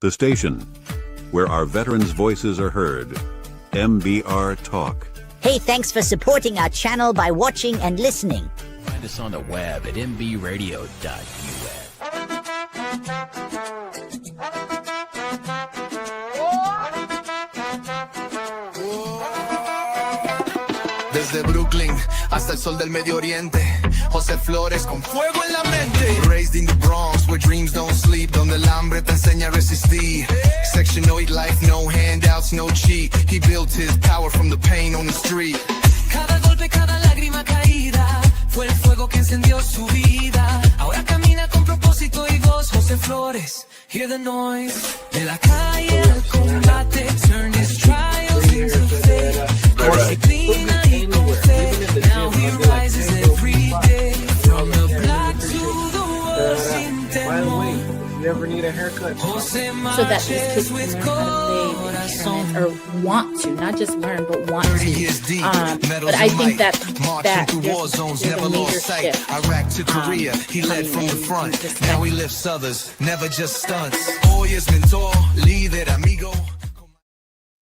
The station where our veterans' voices are heard. MBR Talk. Hey, thanks for supporting our channel by watching and listening. Find us on the web at mbradio.us. Desde Brooklyn hasta el sol del Medio Oriente, José Flores con fuego en la mente. Raised in the Bronx where dreams don't sleep, donde el hambre te enseña a resistir. Sectionoid life, no handouts, no cheat. He built his power from the pain on the street. Cada golpe, cada lágrima caída fue el fuego que encendió su vida. Ahora camina con propósito y voz. José Flores, hear the noise. De la calle al combate, turn his trials into faith. Disciplina y con fe, now he rises every day. From the black to the world sin temor. You ever need a haircut? So that these kids can learn how to play instruments, or want to, not just learn, but want to. But I think that there's a major shift. Iraq to Korea, he led from the front. Now he lifts others, never just stunts. Hoy es mentor, líder, amigo.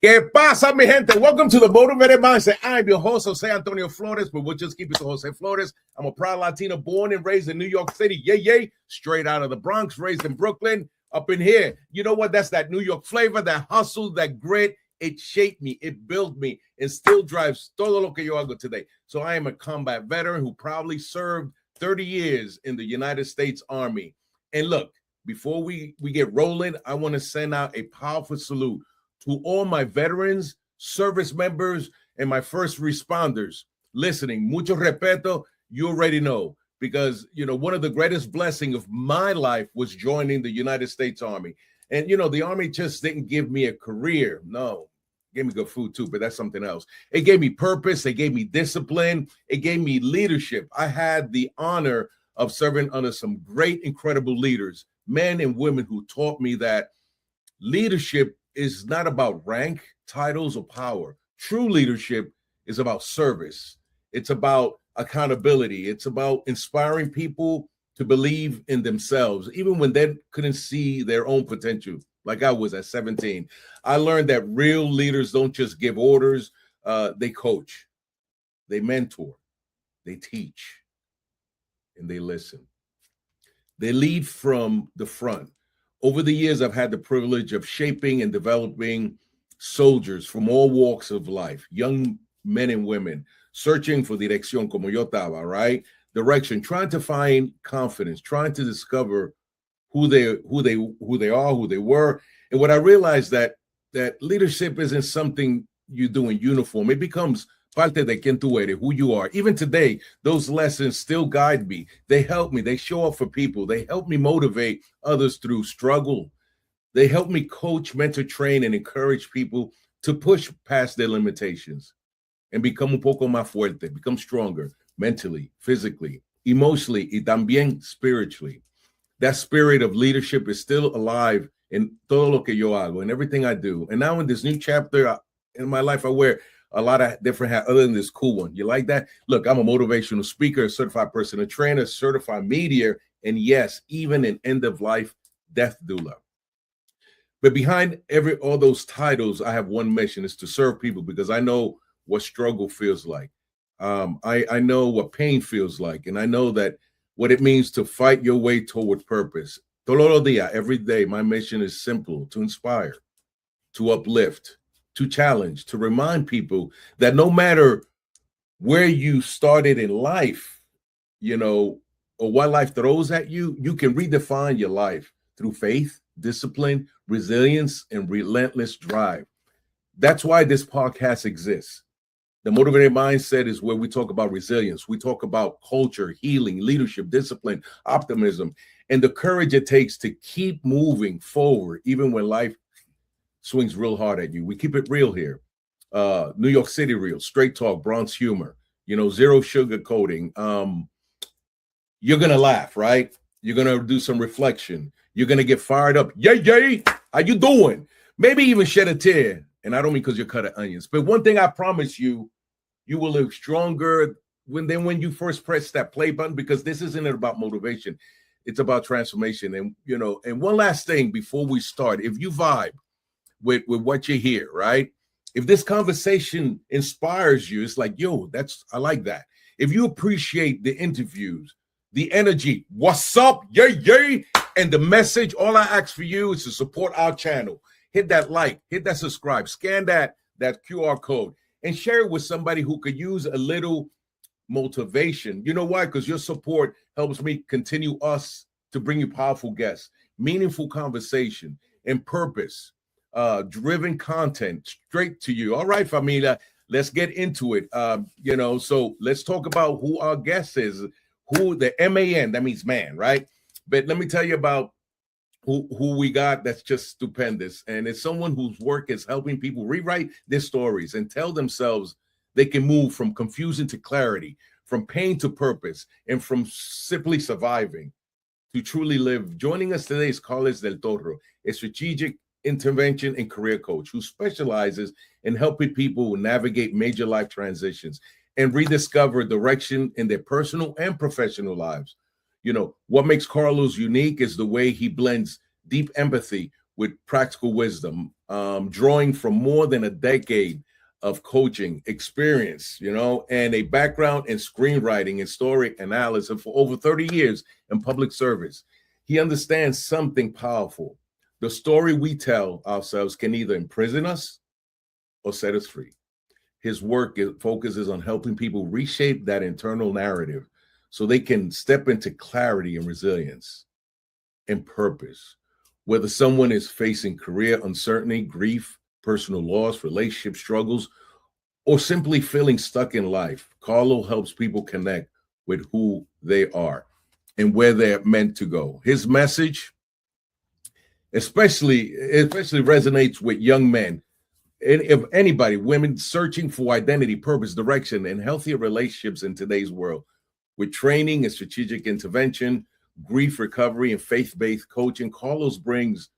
¿Qué pasa, mi gente? Welcome to the Motivated Mindset. I'm your host, Jose Antonio Flores, but we'll just keep it to Jose Flores. I'm a proud Latino born and raised in New York City. Yay. Straight out of the Bronx, raised in Brooklyn, up in here. You know what? That's that New York flavor, that hustle, that grit. It shaped me. It built me. It still drives todo lo que yo hago today. So I am a combat veteran who proudly served 30 years in the United States Army. And look, before we get rolling, I want to send out a powerful salute to all my veterans, service members, and my first responders listening. Mucho respeto, you already know, because, you know, one of the greatest blessings of my life was joining the United States Army. And, you know, the Army just didn't give me a career. No, it gave me good food too, but that's something else. It gave me purpose. It gave me discipline. It gave me leadership. I had the honor of serving under some great, incredible leaders, men and women who taught me that leadership is not about rank, titles, or power. True leadership is about service. It's about accountability. It's about inspiring people to believe in themselves, even when they couldn't see their own potential, like I was at 17. I learned that real leaders don't just give orders, they coach, they mentor, they teach, and they listen. They lead from the front. Over the years, I've had the privilege of shaping and developing soldiers from all walks of life, young men and women, searching for dirección, como yo estaba, right? Direction, trying to find confidence, trying to discover who they are, who they were. And what I realized that leadership isn't something you do in uniform. It becomes parte de quien tú eres, who you are. Even today, those lessons still guide me. They help me. They show up for people. They help me motivate others through struggle. They help me coach, mentor, train, and encourage people to push past their limitations and become un poco más fuerte, become stronger mentally, physically, emotionally, y también spiritually. That spirit of leadership is still alive in todo lo que yo hago, in everything I do. And now in this new chapter in my life, I wear a lot of different hats other than this cool one. You like that? Look, I'm a motivational speaker, a certified personal trainer, certified media, and yes, even an end-of-life death doula. But behind all those titles, I have one mission, is to serve people, because I know what struggle feels like. I know what pain feels like, and I know that what it means to fight your way toward purpose. Todos los días, every day, my mission is simple: to inspire, to uplift, to challenge, to remind people that no matter where you started in life, you know, or what life throws at you, you can redefine your life through faith, discipline, resilience, and relentless drive. That's why this podcast exists. The Motivated Mindset is where we talk about resilience. We talk about culture, healing, leadership, discipline, optimism, and the courage it takes to keep moving forward, even when life swings real hard at you. We keep it real here. New York City real, straight talk, Bronx humor, you know, zero sugarcoating. You're going to laugh, right? You're going to do some reflection. You're going to get fired up. Yay. How you doing? Maybe even shed a tear. And I don't mean because you're cut of onions. But one thing I promise you, you will live stronger when you first press that play button, because this isn't about motivation. It's about transformation. And, you know, and one last thing before we start, if you vibe with what you hear, right? If this conversation inspires you, it's like, yo, I like that. If you appreciate the interviews, the energy, what's up, yay, yay, and the message, all I ask for you is to support our channel. Hit that like, hit that subscribe, scan that QR code, and share it with somebody who could use a little motivation. You know why? Because your support helps me continue to bring you powerful guests, meaningful conversation, and purpose driven content straight to you. All right, familia, let's get into it. You know, so let's talk about who our guest is, who the MAN, that means man, right? But let me tell you about who we got that's just stupendous. And it's someone whose work is helping people rewrite their stories and tell themselves they can move from confusion to clarity, from pain to purpose, and from simply surviving to truly live. Joining us today is Karlos DelToro, a strategic intervention and career coach who specializes in helping people navigate major life transitions and rediscover direction in their personal and professional lives. You know, what makes Karlos unique is the way he blends deep empathy with practical wisdom, drawing from more than a decade of coaching experience, you know, and a background in screenwriting and story analysis for over 30 years in public service. He understands something powerful. The story we tell ourselves can either imprison us or set us free. His work focuses on helping people reshape that internal narrative so they can step into clarity and resilience and purpose. Whether someone is facing career uncertainty, grief, personal loss, relationship struggles, or simply feeling stuck in life, Karlo helps people connect with who they are and where they're meant to go. His message especially resonates with young men, and if anybody, women searching for identity, purpose, direction, and healthier relationships in today's world. With training and strategic intervention, grief recovery, and faith-based coaching, Karlos brings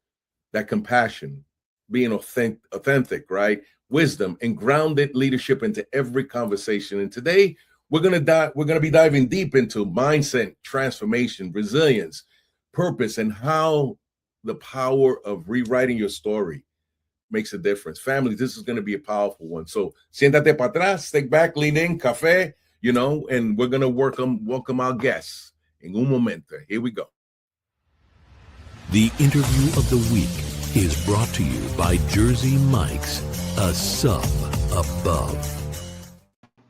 that compassion, being authentic, right? Wisdom and grounded leadership into every conversation. And today we're gonna be diving deep into mindset transformation, resilience, purpose, and how the power of rewriting your story makes a difference. Family, this is going to be a powerful one. So siéntate para atrás, stick back, lean in, café, you know, and we're going to welcome our guests in un momento. Here we go. The interview of the week is brought to you by Jersey Mike's, a sub above.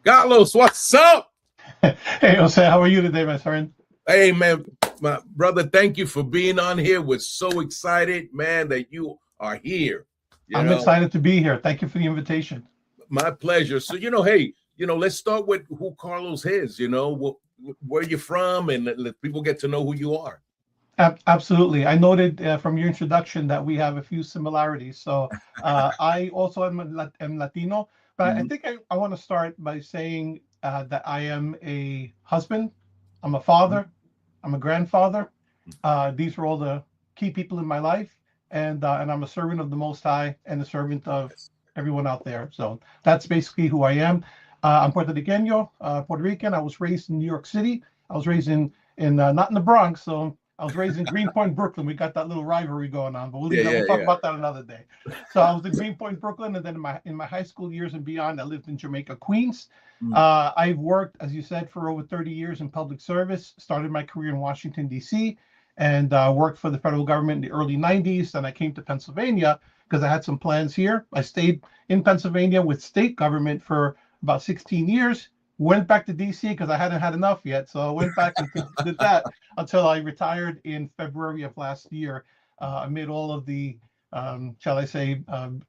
Carlos, what's up? Hey, Jose, how are you today, my friend? Hey, man, my brother, thank you for being on here. We're so excited, man, that you are here. I'm excited to be here. Thank you for the invitation. My pleasure. So, you know, hey, you know, let's start with who Karlos is, you know, where you're from, and let people get to know who you are. Absolutely. I noted from your introduction that we have a few similarities. So I also am Latino, but I think I want to start by saying that I am a husband, I'm a father, I'm a grandfather. These are all the key people in my life. And I'm a servant of the Most High and a servant of everyone out there. So that's basically who I am. I'm Puerto Rican. I was raised in New York City. I was raised in not in the Bronx. So I was raised in Greenpoint, Brooklyn. We got that little rivalry going on, but we'll talk about that another day. So I was in Greenpoint, Brooklyn, and then in my high school years and beyond, I lived in Jamaica, Queens. I've worked, as you said, for over 30 years in public service. Started my career in Washington, D.C., and worked for the federal government in the early 90s. Then I came to Pennsylvania because I had some plans here. I stayed in Pennsylvania with state government for about 16 years. Went back to DC because I hadn't had enough yet. So I went back and did that until I retired in February of last year amid all of the, shall I say,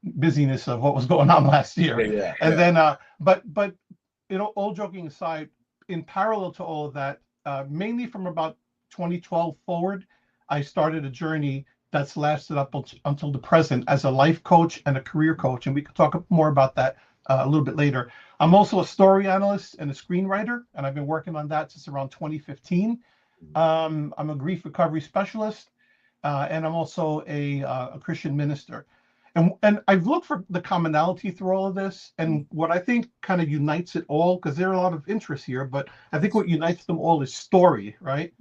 busyness of what was going on last year. Then, but you know, all joking aside, in parallel to all of that, mainly from about 2012 forward, I started a journey that's lasted up until the present as a life coach and a career coach. And we could talk more about that a little bit later. I'm also a story analyst and a screenwriter, and I've been working on that since around 2015. I'm a grief recovery specialist, and I'm also a Christian minister. And I've looked for the commonality through all of this, and what I think kind of unites it all, because there are a lot of interests here, but I think what unites them all is story, right?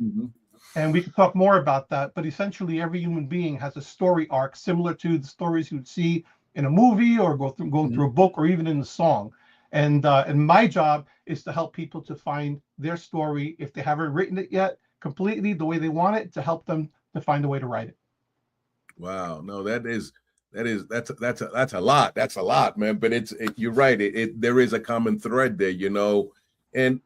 And we could talk more about that, but essentially every human being has a story arc similar to the stories you'd see in a movie or going through a book or even in a song. And my job is to help people to find their story if they haven't written it yet completely the way they want it, to help them to find a way to write it. Wow, no, that's a lot. That's a lot, man. But you're right. There is a common thread there, you know. And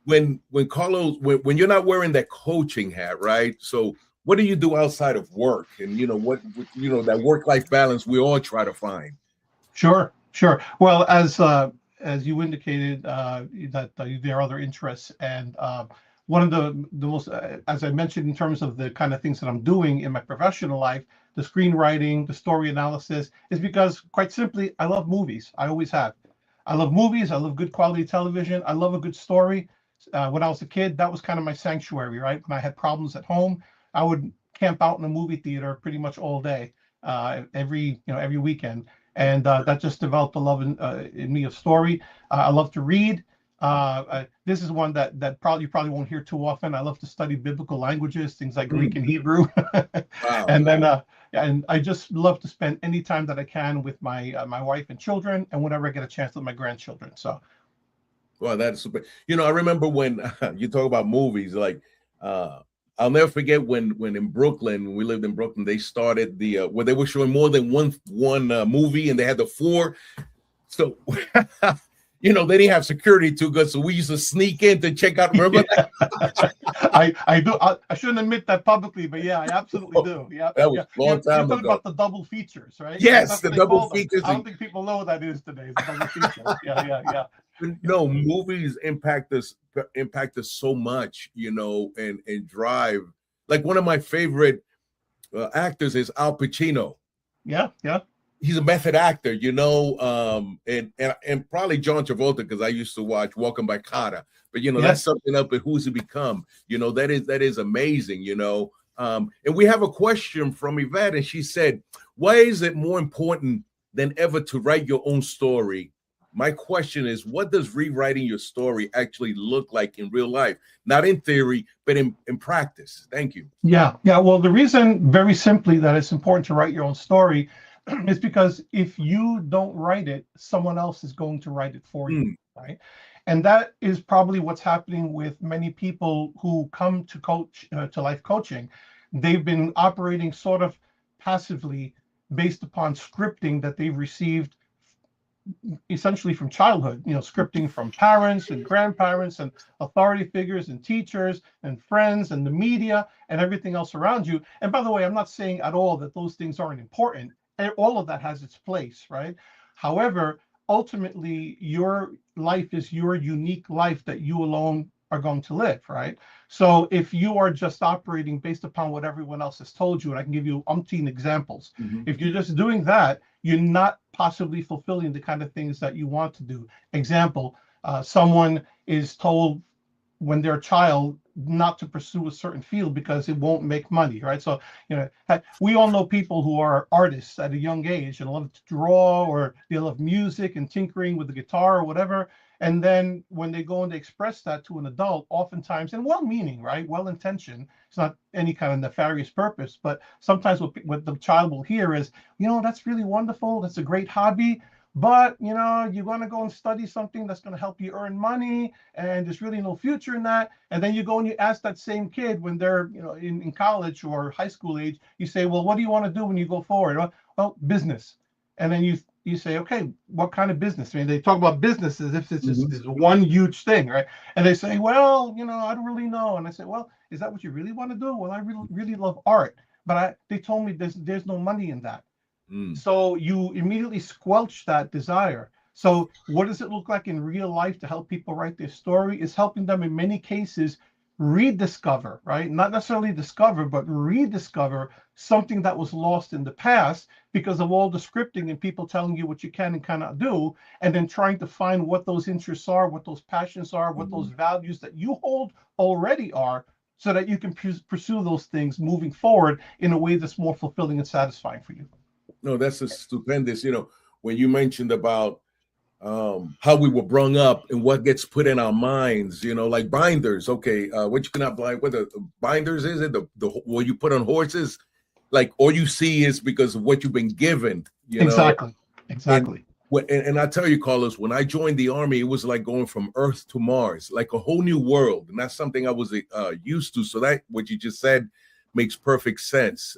when Karlos, when you're not wearing that coaching hat, right? So what do you do outside of work? And you know what that work-life balance we all try to find. Sure. Well, as you indicated, that there are other interests, and one of the most, as I mentioned, in terms of the kind of things that I'm doing in my professional life, the screenwriting, the story analysis, is because, quite simply, I love movies. I always have. I love movies. I love good quality television. I love a good story. When I was a kid, that was kind of my sanctuary, right? When I had problems at home, I would camp out in a movie theater pretty much all day, every weekend. And that just developed a love in me of story. I love to read. This is one that you probably won't hear too often. I love to study biblical languages, things like Greek and Hebrew. Wow. And then and I just love to spend any time that I can with my wife and children, and whenever I get a chance with my grandchildren. So, well, that's super. You know, I remember when you talk about movies, like I'll never forget when in Brooklyn, when we lived in Brooklyn, they started where they were showing more than one movie, and they had the 4. So you know, they didn't have security too good, so we used to sneak in to check out. Remember that? I do. I shouldn't admit that publicly, but yeah, I absolutely do. Yeah, that was a long time you're talking ago. about the double features, right? Yes, the double features. I don't think people know what that is today. The double features. Yeah. No, movies impact us so much, you know, and drive. Like one of my favorite actors is Al Pacino. Yeah. He's a method actor, you know, and probably John Travolta, because I used to watch Walking by Carter. But you know, that's something up at Who's He Become. You know, that is amazing, you know. And we have a question from Yvette, and she said, why is it more important than ever to write your own story? My question is, what does rewriting your story actually look like in real life? Not in theory, but in practice. Thank you. Yeah. Well, the reason, very simply, that it's important to write your own story is because if you don't write it, someone else is going to write it for you, right? And that is probably what's happening with many people who come to coach to life coaching. They've been operating sort of passively based upon scripting that they've received essentially from childhood, you know, scripting from parents and grandparents and authority figures and teachers and friends and the media and everything else around you. And by the way, I'm not saying at all that those things aren't important. All of that has its place, right? However, ultimately, your life is your unique life that you alone are going to live, right? So if you are just operating based upon what everyone else has told you, and I can give you umpteen examples, if you're just doing that, you're not possibly fulfilling the kind of things that you want to do. Example, someone is told when they're a child not to pursue a certain field because it won't make money, right? So, you know, we all know people who are artists at a young age and love to draw, or they love music and tinkering with the guitar or whatever. And then when they go and they express that to an adult, oftentimes, and well-meaning, right, well-intentioned, it's not any kind of nefarious purpose, but sometimes what the child will hear is, you know, that's really wonderful, that's a great hobby, but, you know, you're going to go and study something that's going to help you earn money, and there's really no future in that. And then you go and you ask that same kid when they're, you know, in college or high school age, you say, well, what do you want to do when you go forward? Well, business. And then you say, okay, what kind of business? I mean, they talk about business as if it's just this one huge thing, right? And they say, well, you know, I don't really know. And I say, well, is that what you really want to do? Well, I really love art, but they told me there's no money in that. So you immediately squelch that desire. So what does it look like in real life to help people write their story? Is helping them in many cases rediscover, right? Not necessarily discover, but rediscover something that was lost in the past because of all the scripting and people telling you what you can and cannot do, and then trying to find what those interests are, what those passions are, what those values that you hold already are, so that you can pursue those things moving forward in a way that's more fulfilling and satisfying for you. No, that's a stupendous, you know, when you mentioned about how we were brung up and what gets put in our minds, you know, like binders. Okay, what you cannot blind, what the binders is it the what you put on horses, like all you see is because of what you've been given, you know. Exactly. And I tell you, Carlos, when I joined the Army, it was like going from Earth to Mars, like a whole new world, and that's something I was used to. So that what you just said makes perfect sense.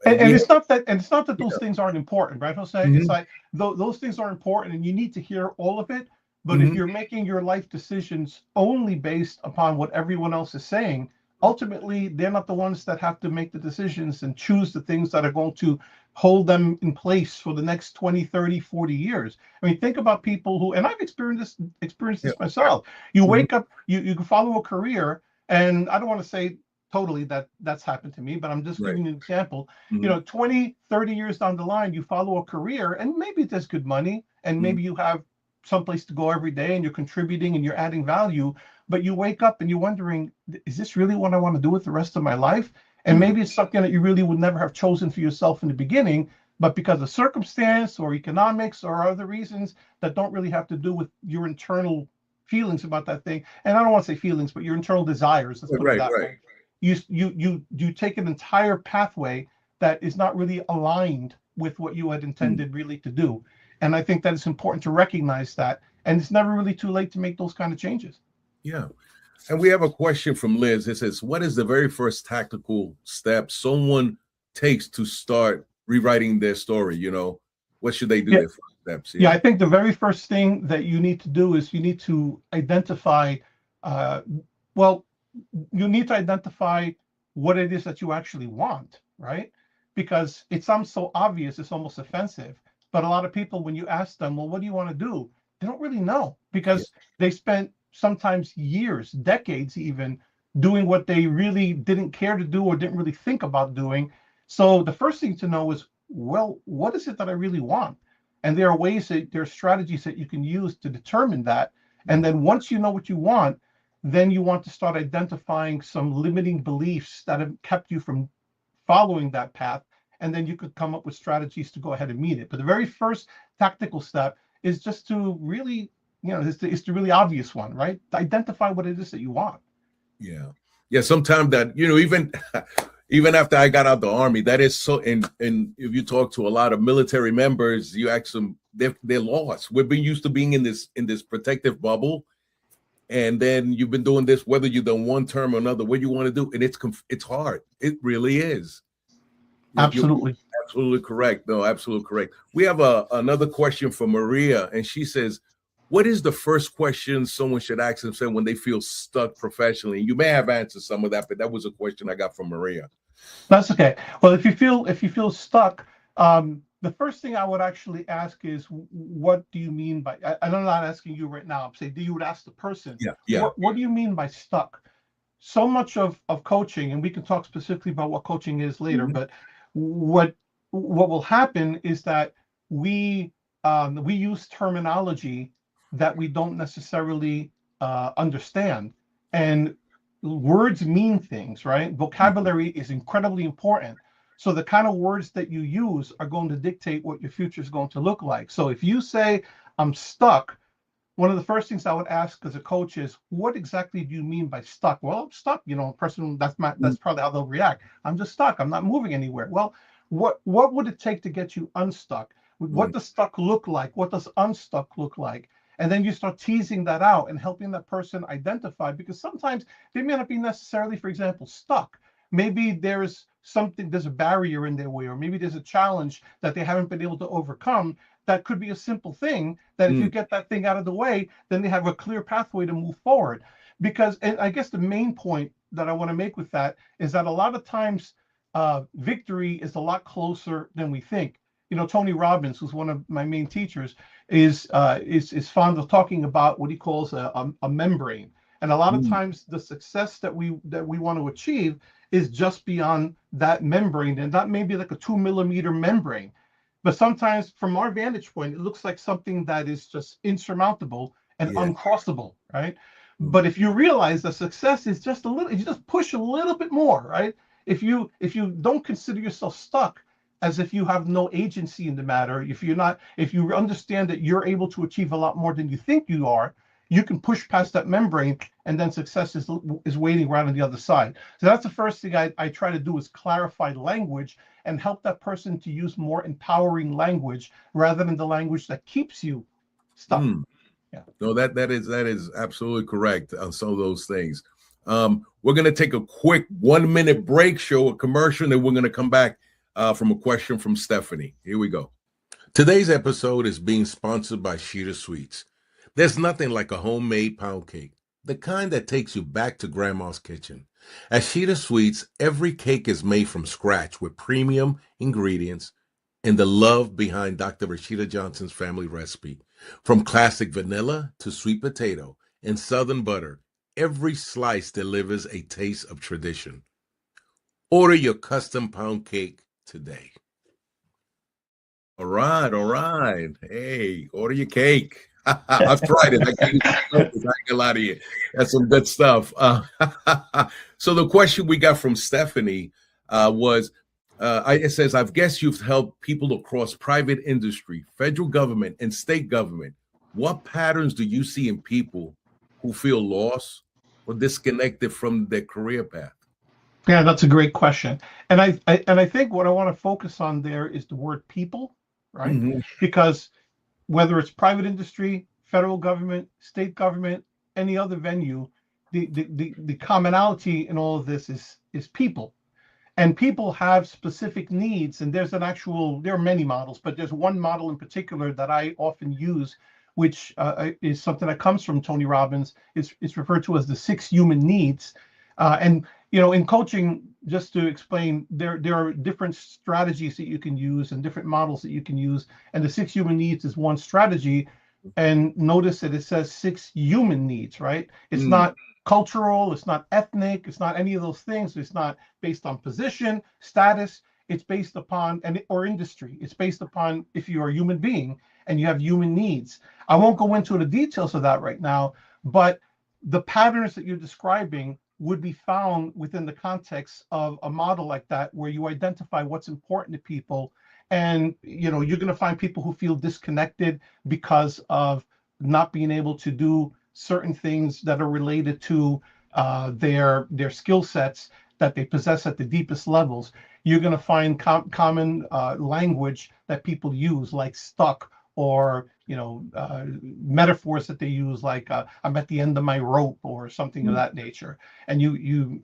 And it's not that those things aren't important, right, Jose? It's like those things are important, and you need to hear all of it. But if you're making your life decisions only based upon what everyone else is saying, ultimately they're not the ones that have to make the decisions and choose the things that are going to hold them in place for the next 20, 30, 40 years. I mean, think about people who, and I've experienced this myself. You wake up, you follow a career, and I don't want to say totally that's happened to me, but I'm just giving you an example. You know, 20, 30 years down the line, you follow a career, and maybe there's good money, and maybe you have someplace to go every day, and you're contributing and you're adding value, but you wake up and you're wondering, is this really what I want to do with the rest of my life? And maybe it's something that you really would never have chosen for yourself in the beginning, but because of circumstance or economics or other reasons that don't really have to do with your internal feelings about that thing. And I don't want to say feelings, but your internal desires. Let's put it that way. You take an entire pathway that is not really aligned with what you had intended really to do. And I think that it's important to recognize that. And it's never really too late to make those kind of changes. Yeah. And we have a question from Liz. It says, what is the very first tactical step someone takes to start rewriting their story? You know, what should they do? Their first steps? Yeah, I think the very first thing that you need to do is you need to identify, you need to identify what it is that you actually want, right? Because it sounds so obvious, it's almost offensive. But a lot of people, when you ask them, well, what do you want to do? They don't really know, because they spent sometimes years, decades even, doing what they really didn't care to do or didn't really think about doing. So the first thing to know is, well, what is it that I really want? And there are strategies that you can use to determine that. And then once you know what you want, then you want to start identifying some limiting beliefs that have kept you from following that path. And then you could come up with strategies to go ahead and meet it. But the very first tactical step is just to really, it's the really obvious one, right? To identify what it is that you want. Yeah. Sometimes that, even after I got out the Army, that is so. And if you talk to a lot of military members, you ask them, they're lost. We've been used to being in this protective bubble, and then you've been doing this, whether you've done one term or another. What you want to do, and it's hard. It really is. Absolutely. You're absolutely correct. No, absolutely correct. We have another question from Maria, and she says, what is the first question someone should ask themselves when they feel stuck professionally? You may have answered some of that, but that was a question I got from Maria. That's okay. Well, if you feel stuck, the first thing I would actually ask is, what do you mean by, and I'm not asking you right now, I'm saying, you would ask the person, what do you mean by stuck? So much of coaching, and we can talk specifically about what coaching is later, but what will happen is that we use terminology that we don't necessarily understand, and words mean things, right? Vocabulary is incredibly important. So the kind of words that you use are going to dictate what your future is going to look like. So if you say, I'm stuck, one of the first things I would ask as a coach is, what exactly do you mean by stuck? Well, I'm stuck, a person, that's probably how they'll react. I'm just stuck. I'm not moving anywhere. Well, what would it take to get you unstuck? What does stuck look like? What does unstuck look like? And then you start teasing that out and helping that person identify, because sometimes they may not be necessarily, for example, stuck. Maybe there's a barrier in their way, or maybe there's a challenge that they haven't been able to overcome. That could be a simple thing that if you get that thing out of the way, then they have a clear pathway to move forward. Because, and I guess the main point that I want to make with that is that a lot of times victory is a lot closer than we think. Tony Robbins, who's one of my main teachers, is fond of talking about what he calls a membrane. And a lot of times the success that we want to achieve is just beyond that membrane, and that may be like a 2 millimeter membrane. But sometimes from our vantage point, it looks like something that is just insurmountable and uncrossable, right? But if you realize that success is just a little, if you just push a little bit more, right? If you don't consider yourself stuck, as if you have no agency in the matter. If you understand that you're able to achieve a lot more than you think you are, you can push past that membrane, and then success is waiting right on the other side. So that's the first thing I try to do, is clarify language and help that person to use more empowering language rather than the language that keeps you stuck. Yeah. No, that is absolutely correct on some of those things. We're going to take a quick 1-minute break, show a commercial, and then we're going to come back from a question from Stephanie. Here we go. Today's episode is being sponsored by Sheeta Sweets. There's nothing like a homemade pound cake, the kind that takes you back to grandma's kitchen. At Sheeta Sweets, every cake is made from scratch with premium ingredients and the love behind Dr. Rashida Johnson's family recipe. From classic vanilla to sweet potato and southern butter, every slice delivers a taste of tradition. Order your custom pound cake today. All right. Hey, order your cake. I've tried it. I can't lie to you. That's some good stuff. So the question we got from Stephanie was, it says, I guess you've helped people across private industry, federal government, and state government. What patterns do you see in people who feel lost or disconnected from their career path? Yeah, that's a great question. And I think what I want to focus on there is the word people, right? Mm-hmm. Because whether it's private industry, federal government, state government, any other venue, the commonality in all of this is people. And people have specific needs, and there are many models, but there's one model in particular that I often use, which is something that comes from Tony Robbins. It's referred to as the 6 human needs. And in coaching, just to explain, there are different strategies that you can use and different models that you can use. And the 6 human needs is one strategy. And notice that it says 6 human needs, right? It's not cultural, it's not ethnic, it's not any of those things. It's not based on position, status. It's based upon or industry. It's based upon if you're a human being and you have human needs. I won't go into the details of that right now, but the patterns that you're describing would be found within the context of a model like that, where you identify what's important to people. And you're going to find people who feel disconnected because of not being able to do certain things that are related to their skill sets that they possess at the deepest levels. You're going to find common language that people use, like stuck, or metaphors that they use, like I'm at the end of my rope, or something of that nature. And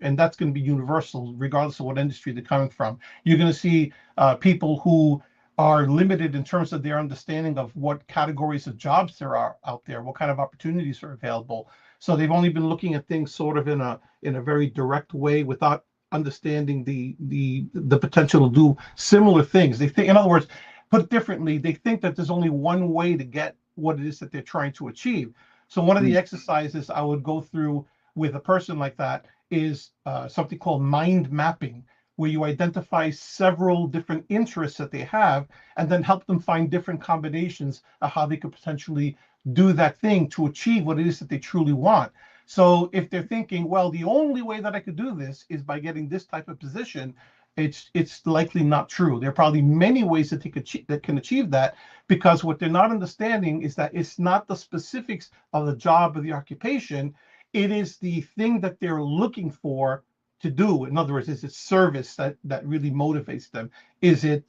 and that's going to be universal regardless of what industry they're coming from. You're going to see people who are limited in terms of their understanding of what categories of jobs there are out there, what kind of opportunities are available. So they've only been looking at things sort of in a very direct way, without understanding the potential to do similar things. They think, in other words, put it differently, they think that there's only one way to get what it is that they're trying to achieve. So one of the exercises I would go through with a person like that is something called mind mapping, where you identify several different interests that they have and then help them find different combinations of how they could potentially do that thing to achieve what it is that they truly want. So if they're thinking, well, the only way that I could do this is by getting this type of position, it's likely not true. There are probably many ways that that can achieve that, because what they're not understanding is that it's not the specifics of the job or the occupation. It is the thing that they're looking for to do. In other words, is it service that really motivates them? Is it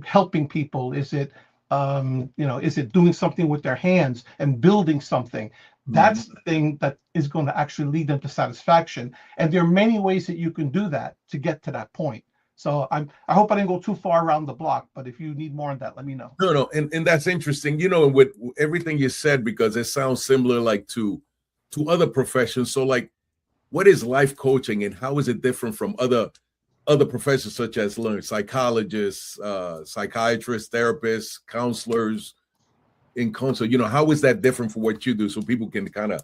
helping people? Is it is it doing something with their hands and building something? That's the thing that is going to actually lead them to satisfaction. And there are many ways that you can do that to get to that point. So I hope I didn't go too far around the block, but if you need more on that, let me know. No, and that's interesting, with everything you said, because it sounds similar like to other professions. So like, what is life coaching, and how is it different from other professions such as psychologists, psychiatrists, therapists, counselors in consult? How is that different from what you do, so people can kind of,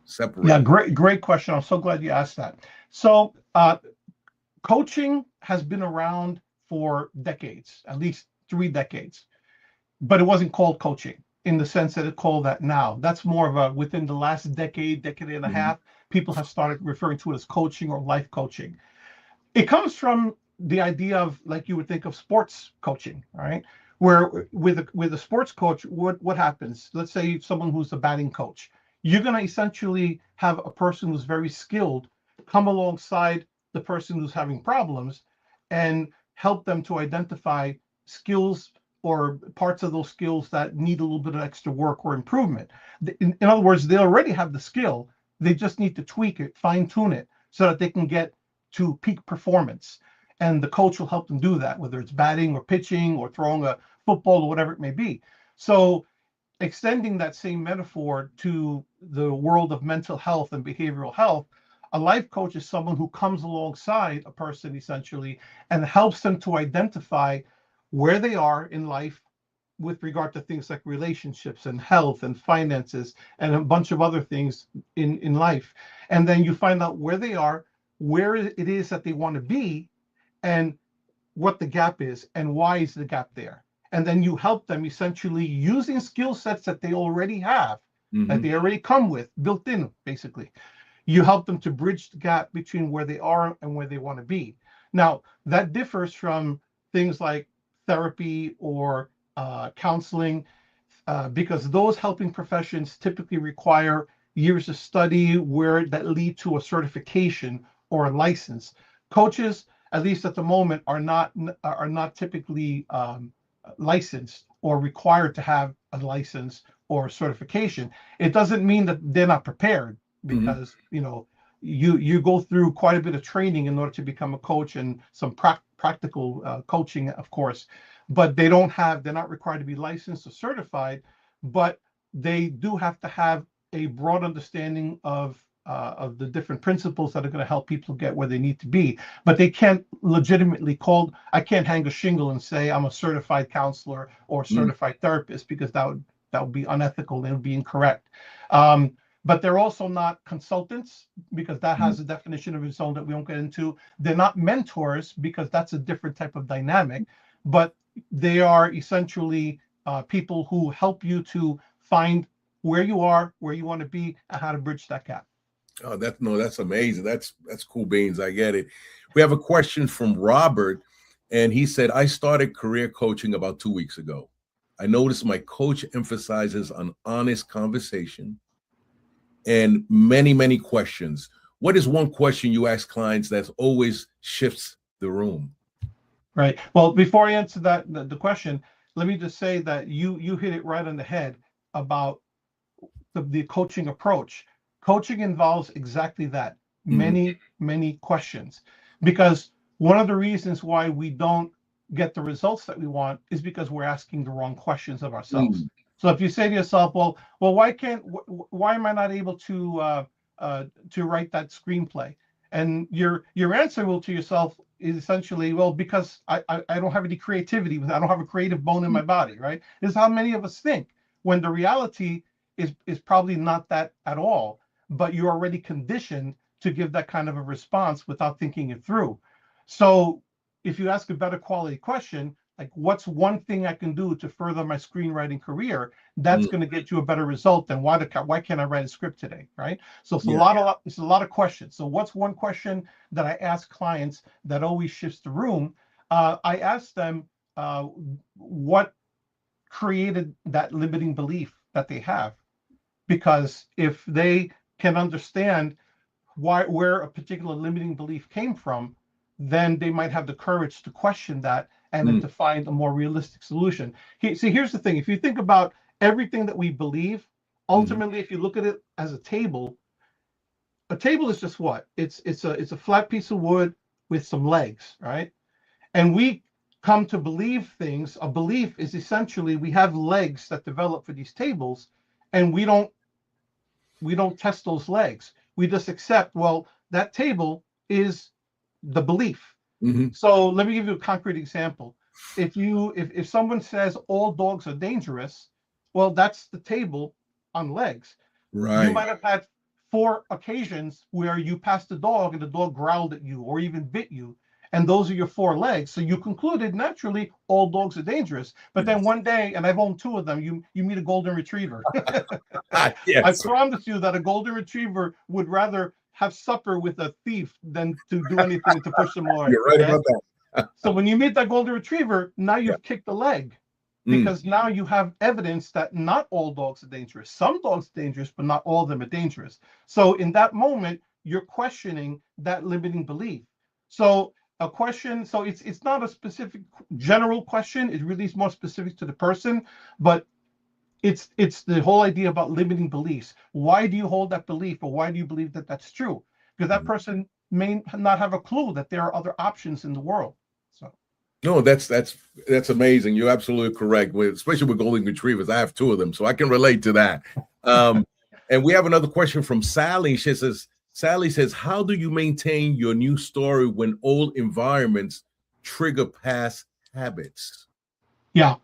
separate? Yeah, great question. I'm so glad you asked that. So coaching has been around for decades, at least 3 decades, but it wasn't called coaching in the sense that it's called that now. That's more of within the last decade and a half, people have started referring to it as coaching or life coaching. It comes from the idea of, like, you would think of sports coaching, right? Where with a sports coach, what happens? Let's say someone who's a batting coach, you're going to essentially have a person who's very skilled come alongside the person who's having problems and help them to identify skills or parts of those skills that need a little bit of extra work or improvement. In other words, they already have the skill. They just need to tweak it, fine tune it, so that they can get to peak performance. And the coach will help them do that, whether it's batting or pitching or throwing a football or whatever it may be. So extending that same metaphor to the world of mental health and behavioral health, a life coach is someone who comes alongside a person essentially and helps them to identify where they are in life with regard to things like relationships and health and finances and a bunch of other things in life. And then you find out where they are, where it is that they want to be, and what the gap is and why is the gap there. And then you help them essentially using skill sets that they already have, that they already come with, built in, basically. You help them to bridge the gap between where they are and where they want to be. Now, that differs from things like therapy or counseling, because those helping professions typically require years of study that lead to a certification or a license. Coaches, at least at the moment, are not typically licensed or required to have a license or certification. It doesn't mean that they're not prepared, because you go through quite a bit of training in order to become a coach, and some practical coaching, of course, but they're not required to be licensed or certified, but they do have to have a broad understanding of the different principles that are going to help people get where they need to be. But they can't legitimately I can't hang a shingle and say I'm a certified counselor or certified therapist, because that would be unethical and it would be incorrect. But they're also not consultants, because that has a definition of its own that we won't get into. They're not mentors, because that's a different type of dynamic, but they are essentially people who help you to find where you are, where you want to be, and how to bridge that gap. Oh, that's amazing. That's cool beans. I get it. We have a question from Robert, and he said, I started career coaching about 2 weeks ago. I noticed my coach emphasizes on honest conversation and many, many questions. What is one question you ask clients that always shifts the room? Right. Well, before I answer the question, let me just say that you hit it right on the head about the coaching approach. Coaching involves exactly that, many, many questions, because one of the reasons why we don't get the results that we want is because we're asking the wrong questions of ourselves. So if you say to yourself, well, why am I not able to write that screenplay? And your answer to yourself is essentially, well, because I don't have any creativity, I don't have a creative bone in my body, right? This is how many of us think, when the reality is probably not that at all, but you're already conditioned to give that kind of a response without thinking it through. So if you ask a better quality question, like, what's one thing I can do to further my screenwriting career, that's going to get you a better result than why can't I write a script today, right? So it's a lot of questions. So what's one question that I ask clients that always shifts the room? I ask them what created that limiting belief that they have, because if they can understand where a particular limiting belief came from, then they might have the courage to question that and then to find a more realistic solution. Here's the thing. If you think about everything that we believe, ultimately, if you look at it as a table is just what? It's a flat piece of wood with some legs, right? And we come to believe things. A belief is essentially, we have legs that develop for these tables, and we don't test those legs. We just accept, well, that table is the belief. So let me give you a concrete example. If someone says all dogs are dangerous, well, that's the table on legs. Right. You might have had 4 occasions where you passed the dog and the dog growled at you or even bit you, and those are your 4 legs. So you concluded naturally all dogs are dangerous. But then one day, and I've owned 2 of them, you meet a golden retriever. Yes. I promise you that a golden retriever would rather have supper with a thief than to do anything to push them away. You're right about that. So when you meet that golden retriever, now you've kicked the leg, because now you have evidence that not all dogs are dangerous. Some dogs are dangerous, but not all of them are dangerous. So in that moment, you're questioning that limiting belief. So a question, so it's not a specific general question. It really is more specific to the person, but it's the whole idea about limiting beliefs. Why do you hold that belief, or why do you believe that that's true? Because that person may not have a clue that there are other options in the world. So no, that's amazing. You're absolutely correct. Especially with golden retrievers, I have 2 of them, so I can relate to that. And we have another question from Sally. Sally says, how do you maintain your new story when old environments trigger past habits? Yeah.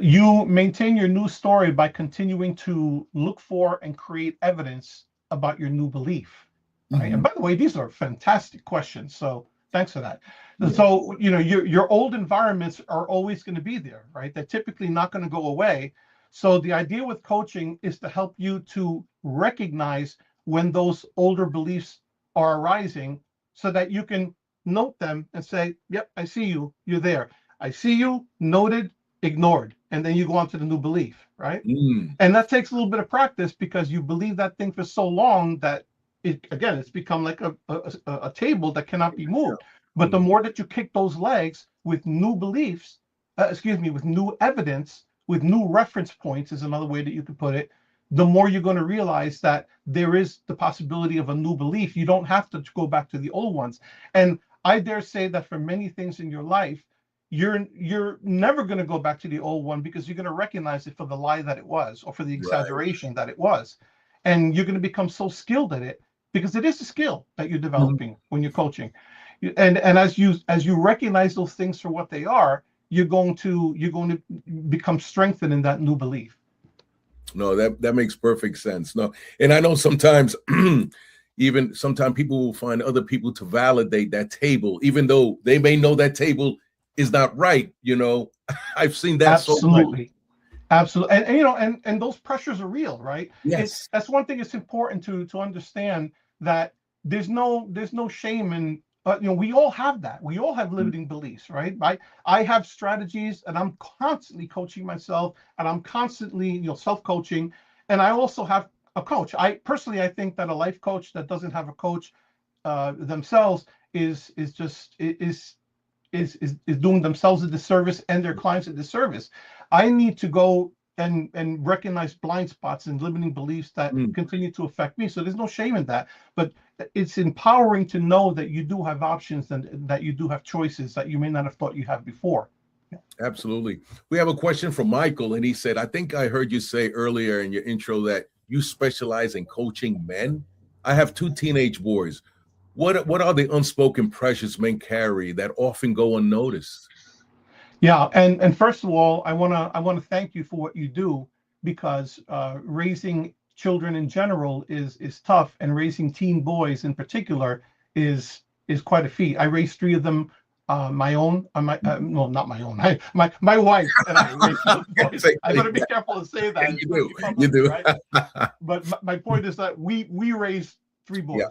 You maintain your new story by continuing to look for and create evidence about your new belief. Right? And by the way, these are fantastic questions. So thanks for that. Yeah. So, your old environments are always going to be there, right? They're typically not going to go away. So the idea with coaching is to help you to recognize when those older beliefs are arising, so that you can note them and say, yep, I see you, you're there. I see you, noted, ignored, and then you go on to the new belief, right? And that takes a little bit of practice, because you believe that thing for so long that it's become like a table that cannot be moved. But the more that you kick those legs with new beliefs, with new evidence, with new reference points is another way that you could put it, the more you're going to realize that there is the possibility of a new belief. You don't have to go back to the old ones. And I dare say that for many things in your life, you're never going to go back to the old one, because you're going to recognize it for the lie that it was, or for the exaggeration that it was. And you're going to become so skilled at it, because it is a skill that you're developing when you're coaching. And as you recognize those things for what they are, you're going to become strengthened in that new belief. No, that makes perfect sense. No, and I know sometimes sometimes people will find other people to validate that table, even though they may know that table is not right. I've seen that. Absolutely. Absolutely. And those pressures are real, right? Yes. That's one thing. It's important to understand that there's no shame in, we all have that. We all have limiting beliefs, right? I have strategies, and I'm constantly coaching myself, and I'm constantly, self-coaching. And I also have a coach. I think that a life coach that doesn't have a coach themselves is doing themselves a disservice and their clients a disservice. I need to go and recognize blind spots and limiting beliefs that continue to affect me. So there's no shame in that, but it's empowering to know that you do have options, and that you do have choices that you may not have thought you had before. Absolutely. We have a question from Michael, and he said, I think I heard you say earlier in your intro that you specialize in coaching men. I have 2 teenage boys. What are the unspoken pressures men carry that often go unnoticed? Yeah, and first of all, I want to thank you for what you do, because raising children in general is tough, and raising teen boys in particular is quite a feat. I raised 3 of them, my own. Well, not my own. My wife and I raised those boys. I better be careful to say that. You do. Right? But my point is that we raised 3 boys. Yeah.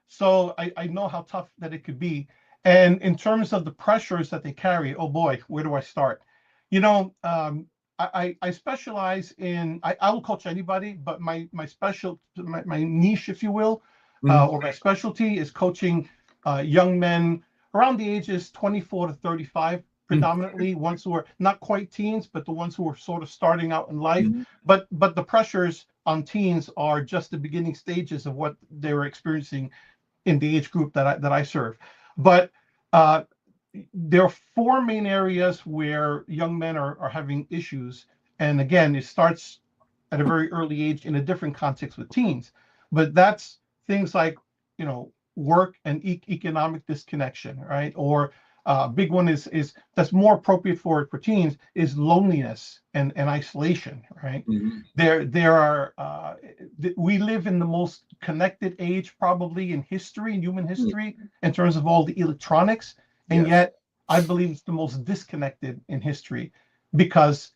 So I know how tough that it could be. And in terms of the pressures that they carry, oh boy, where do I start? I specialize in, I will coach anybody, but my niche, if you will, or my specialty is coaching young men around the ages 24 to 35, predominantly ones who are not quite teens, but the ones who are sort of starting out in life. But the pressures on teens are just the beginning stages of what they were experiencing in the age group that I serve. But there are 4 main areas where young men are having issues. And again, it starts at a very early age in a different context with teens. But that's things like, work and economic disconnection, right? Or big one is that's more appropriate for teens is loneliness and isolation, right? There are we live in the most connected age probably in history, in human history, in terms of all the electronics, and yet I believe it's the most disconnected in history, because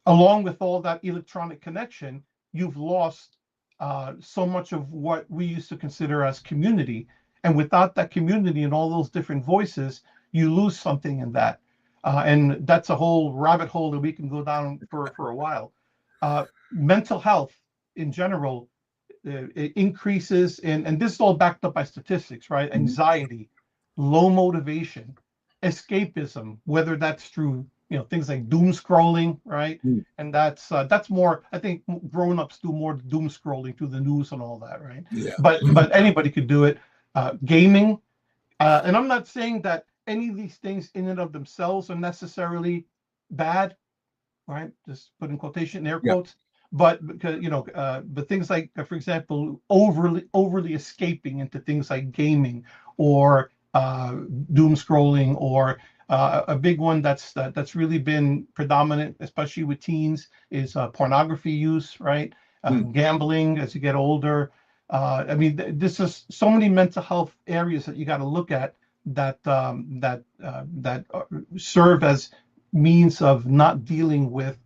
along with all that electronic connection, you've lost so much of what we used to consider as community. And without that community and all those different voices, you lose something in that. And that's a whole rabbit hole that we can go down for a while. Mental health in general, it increases in, and this is all backed up by statistics, right? Anxiety, low motivation, escapism, whether that's through things like doom scrolling, right? And that's more, I think grown-ups do more doom scrolling through the news and all that, right? Yeah. But anybody could do it. Gaming, and I'm not saying that any of these things in and of themselves are necessarily bad, right? Just put in quotation, air quotes. But because but things like, for example, overly escaping into things like gaming or doom scrolling, or a big one that's really been predominant, especially with teens, is pornography use, right? Gambling as you get older. I mean, this is so many mental health areas that you got to look at that serve as means of not dealing with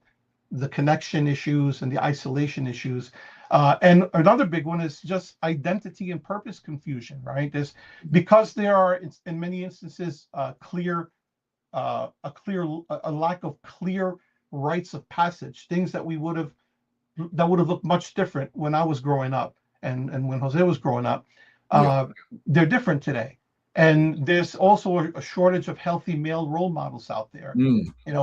the connection issues and the isolation issues. And another big one is just identity and purpose confusion, right? Because there are, in many instances, a lack of clear rites of passage, things that would have looked much different when I was growing up and when Jose was growing up. They're different today. And there's also a shortage of healthy male role models out there.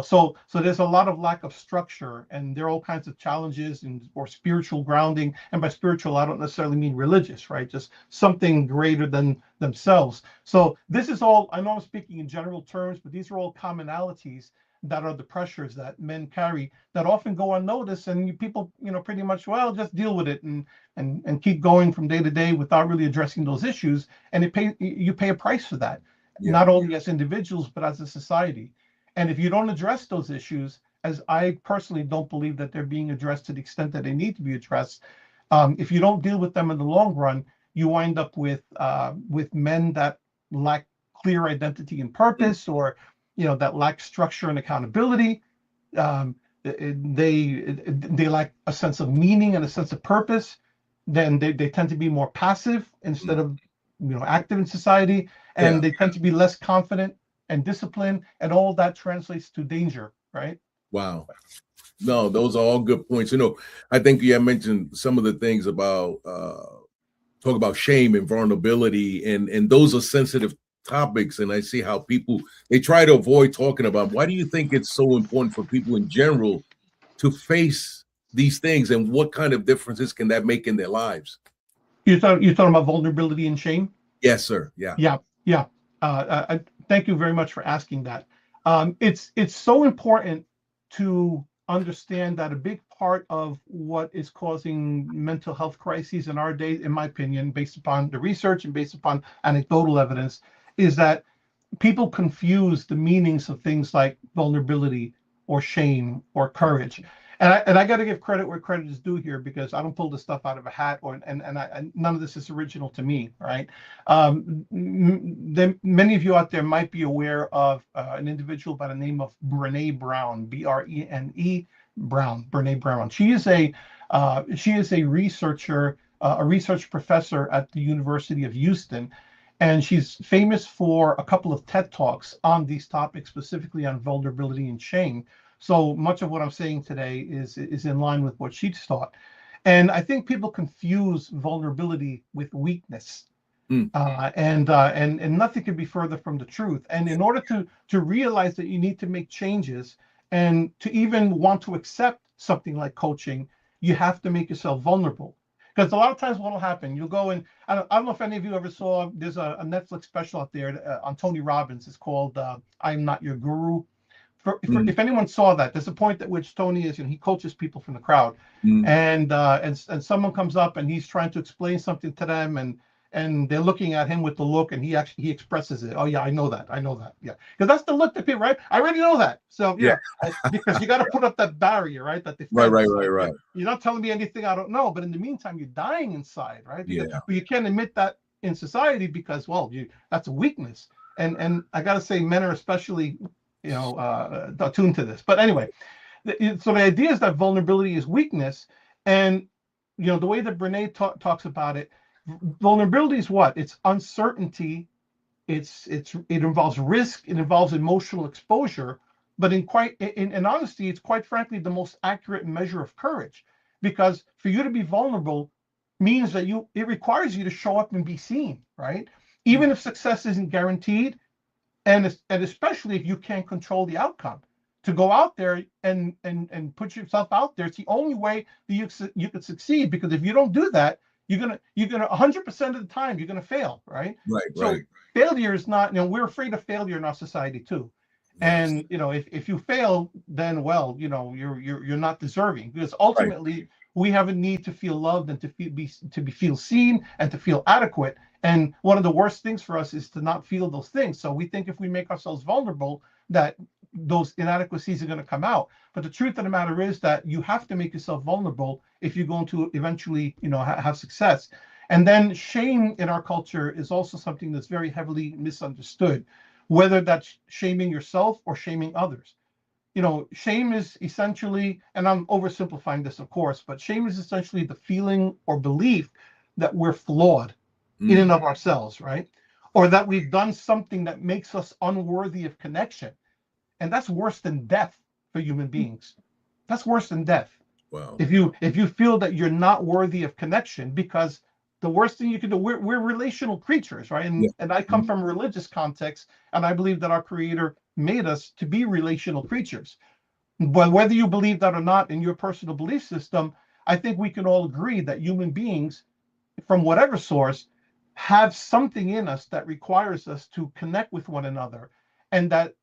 So there's a lot of lack of structure, and there are all kinds of challenges or spiritual grounding. And by spiritual, I don't necessarily mean religious, right? Just something greater than themselves. So this is all, I know I'm speaking in general terms, but these are all commonalities that are the pressures that men carry that often go unnoticed, and people pretty much, well, just deal with it and keep going from day to day without really addressing those issues. And you pay a price for that, not only as individuals but as a society. And if you don't address those issues, as I personally don't believe that they're being addressed to the extent that they need to be addressed, if you don't deal with them in the long run, you wind up with men that lack clear identity and purpose, or that lack structure and accountability. They lack a sense of meaning and a sense of purpose. Then they tend to be more passive instead of active in society, and they tend to be less confident and disciplined, and all that translates to danger, right? Wow. No, those are all good points. I think you have mentioned some of the things about talk about shame and vulnerability, and those are sensitive topics, and I see how people, they try to avoid talking about. Why do you think it's so important for people in general to face these things, and what kind of differences can that make in their lives? You're talking about vulnerability and shame? Yes, sir. Yeah. Thank you very much for asking that. It's so important to understand that a big part of what is causing mental health crises in our day, in my opinion, based upon the research and based upon anecdotal evidence, is that people confuse the meanings of things like vulnerability or shame or courage. And I got to give credit where credit is due here, because I don't pull this stuff out of a hat, and none of this is original to me, right? Many of you out there might be aware of an individual by the name of Brene Brown, Brene Brown, Brene Brown. She is a researcher, a research professor at the University of Houston, and she's famous for a couple of TED Talks on these topics, specifically on vulnerability and shame. So much of what I'm saying today is in line with what she's taught. And I think people confuse vulnerability with weakness. And nothing could be further from the truth. And in order to realize that you need to make changes, and to even want to accept something like coaching, you have to make yourself vulnerable. Because a lot of times what will happen, you'll go and, I don't know if any of you ever saw, there's a Netflix special out there on Tony Robbins. It's called I'm Not Your Guru. If anyone saw that, there's a point at which Tony is, he coaches people from the crowd, and someone comes up and he's trying to explain something to them, and they're looking at him with the look, and he expresses it. Oh yeah, I know that. Yeah, because that's the look that people, right? I already know that. So because you got to put up that barrier, right? That Right. You're not telling me anything I don't know, but in the meantime, you're dying inside, right? But you can't admit that in society because, well, that's a weakness, and I got to say, men are especially attuned to this. But anyway, so the idea is that vulnerability is weakness, and the way that Brene talks about it, vulnerability is what? It's uncertainty it involves risk, it involves emotional exposure, but in honesty, it's quite frankly the most accurate measure of courage, because for you to be vulnerable means that it requires you to show up and be seen, right? Even if success isn't guaranteed, and especially if you can't control the outcome, to go out there and put yourself out there, it's the only way that you could succeed, because if you don't do that, you're gonna 100% of the time you're gonna fail, right? So failure is not, we're afraid of failure in our society too. And if you fail, then well, you're not deserving, because ultimately we have a need to feel loved and to feel seen and to feel adequate. And one of the worst things for us is to not feel those things. So we think if we make ourselves vulnerable, that those inadequacies are going to come out. But the truth of the matter is that you have to make yourself vulnerable if you're going to eventually, have success. And then shame in our culture is also something that's very heavily misunderstood, whether that's shaming yourself or shaming others. Shame is essentially, and I'm oversimplifying this, of course, but shame is essentially the feeling or belief that we're flawed in and of ourselves, right? Or that we've done something that makes us unworthy of connection. And that's worse than death for human beings. That's worse than death. Wow. If you feel that you're not worthy of connection, because the worst thing you can do, we're relational creatures, right? And I come from a religious context, and I believe that our Creator made us to be relational creatures. But whether you believe that or not in your personal belief system, I think we can all agree that human beings, from whatever source, have something in us that requires us to connect with one another, and that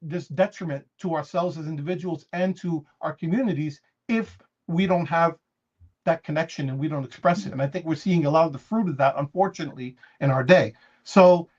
this detriment to ourselves as individuals and to our communities if we don't have that connection and we don't express it. And I think we're seeing a lot of the fruit of that, unfortunately, in our day. So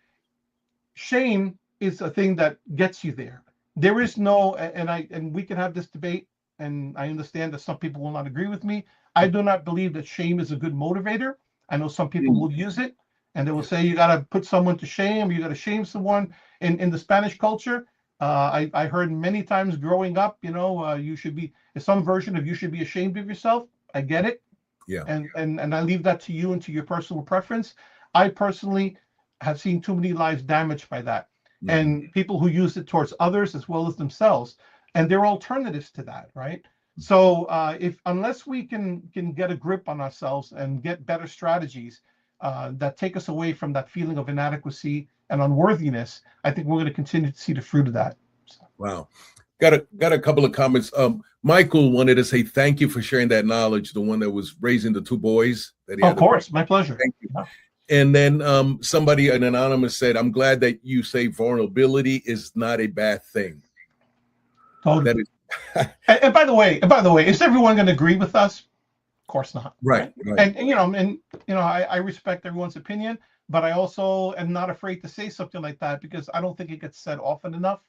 shame is a thing that gets you there. There is no, and we can have this debate, and I understand that some people will not agree with me. I do not believe that shame is a good motivator. I know some people will use it, and they will say you got to put someone to shame, you got to shame someone. In the Spanish culture, I heard many times growing up, you should be, some version of you should be ashamed of yourself. I get it. Yeah. And I leave that to you and to your personal preference. I personally have seen too many lives damaged by that. And people who use it towards others as well as themselves. And there are alternatives to that, right? So unless we can get a grip on ourselves and get better strategies that take us away from that feeling of inadequacy and unworthiness, I think we're going to continue to see the fruit of that. Wow. Got a couple of comments. Michael wanted to say thank you for sharing that knowledge, the one that was raising the two boys. Of course, my pleasure. Thank you. And then somebody, an anonymous, said, I'm glad that you say vulnerability is not a bad thing. Totally. And by the way, is everyone going to agree with us? Of course not. Right. And I respect everyone's opinion, but I also am not afraid to say something like that, because I don't think it gets said often enough.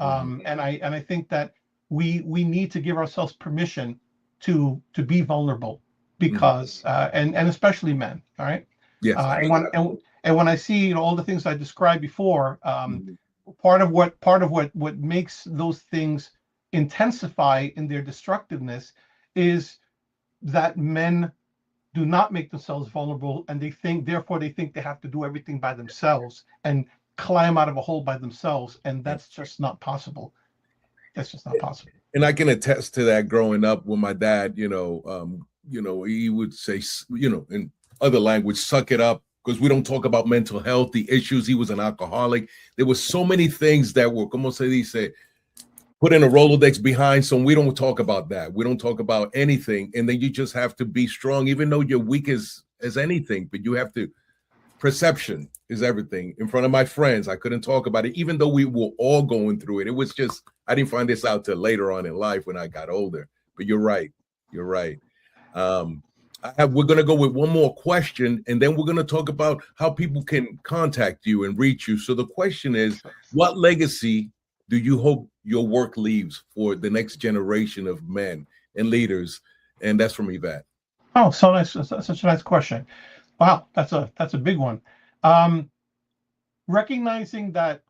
And I think that we need to give ourselves permission to be vulnerable, because and especially men. All right. Yes. And when I see all the things I described before, part of what makes those things intensify in their destructiveness is that men do not make themselves vulnerable, and therefore they think they have to do everything by themselves and climb out of a hole by themselves, and that's just not possible. That's just not possible. And I can attest to that. Growing up with my dad, he would say, in other language, suck it up, because we don't talk about mental health, the issues. He was an alcoholic. There were so many things that were, como se dice, put in a Rolodex behind. So we don't talk about that. We don't talk about anything. And then you just have to be strong, even though you're weak as anything, but you have to. Perception is everything. In front of my friends, I couldn't talk about it, even though we were all going through it. It was just, I didn't find this out till later on in life when I got older. But you're right. You're right. We're going to go with one more question, and then we're going to talk about how people can contact you and reach you. So the question is, what legacy do you hope your work leaves for the next generation of men and leaders? And that's from Yvette. Oh, so nice. That's such a nice question. Wow, that's a big one. Recognizing that